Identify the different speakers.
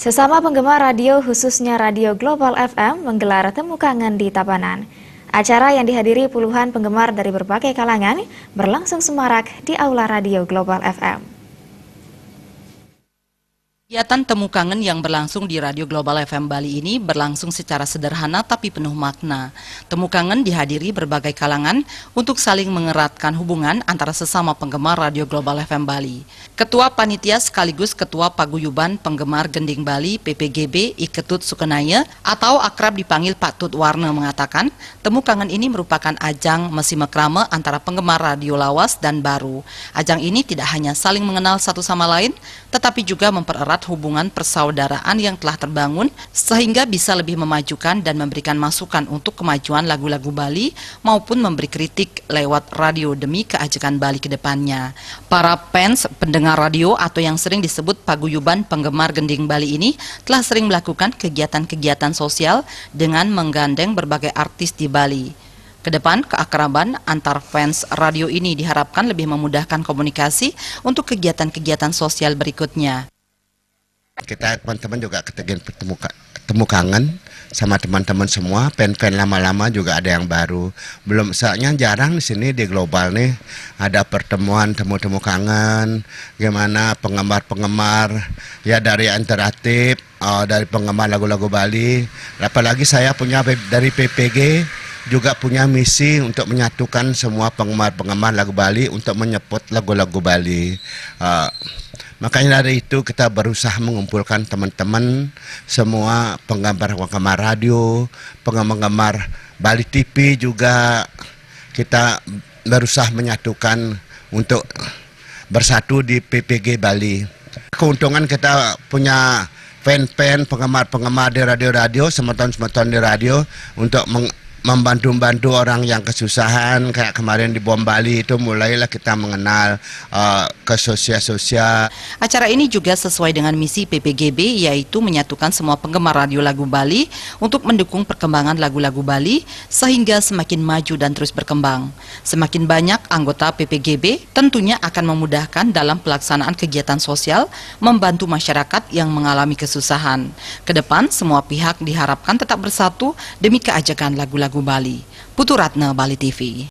Speaker 1: Sesama penggemar radio khususnya Radio Global FM menggelar temu kangen di Tabanan. Acara yang dihadiri puluhan penggemar dari berbagai kalangan berlangsung semarak di Aula Radio Global FM.
Speaker 2: Kegiatan temu kangen yang berlangsung di Radio Global FM Bali ini berlangsung secara sederhana tapi penuh makna. Temu kangen dihadiri berbagai kalangan untuk saling mengeratkan hubungan antara sesama penggemar Radio Global FM Bali. Ketua Panitia sekaligus Ketua Paguyuban Penggemar Gending Bali PPGB Iketut Sukenaya atau akrab dipanggil Pak Tut Warna mengatakan, temu kangen ini merupakan ajang mesi mekrame antara penggemar radio lawas dan baru. Ajang ini tidak hanya saling mengenal satu sama lain, tetapi juga mempererat hubungan persaudaraan yang telah terbangun sehingga bisa lebih memajukan dan memberikan masukan untuk kemajuan lagu-lagu Bali maupun memberi kritik lewat radio demi keajekan Bali ke depannya. Para fans pendengar radio atau yang sering disebut Paguyuban Penggemar Gending Bali ini telah sering melakukan kegiatan-kegiatan sosial dengan menggandeng berbagai artis di Bali. Kedepan, keakraban antar fans radio ini diharapkan lebih memudahkan komunikasi untuk kegiatan-kegiatan sosial berikutnya.
Speaker 3: Kita teman-teman juga ketemu kangen sama teman-teman semua, fan-fan lama-lama juga ada yang baru. Belum, soalnya jarang di sini di Global nih ada pertemuan temu-temu kangen, gimana penggemar-penggemar ya dari interaktif, dari penggemar lagu-lagu Bali. Apalagi saya punya dari PPG juga punya misi untuk menyatukan semua penggemar-penggemar lagu Bali untuk menyebut lagu-lagu Bali. Makanya dari itu kita berusaha mengumpulkan teman-teman semua penggemar-penggemar radio, penggemar Bali TV juga kita berusaha menyatukan untuk bersatu di PPG Bali. Keuntungan kita punya fan-fan, penggemar-penggemar di radio-radio, semeton-semeton di radio untuk membantu orang yang kesusahan. Kayak kemarin di Bom Bali itu mulailah kita mengenal ke sosial-sosial.
Speaker 2: Acara ini juga sesuai dengan misi PPGB, yaitu menyatukan semua penggemar radio lagu Bali untuk mendukung perkembangan lagu-lagu Bali sehingga semakin maju dan terus berkembang. Semakin banyak anggota PPGB tentunya akan memudahkan dalam pelaksanaan kegiatan sosial, membantu masyarakat yang mengalami kesusahan. Kedepan semua pihak diharapkan tetap bersatu demi keajekan lagu-lagu Bali. Putu Ratna, Bali TV.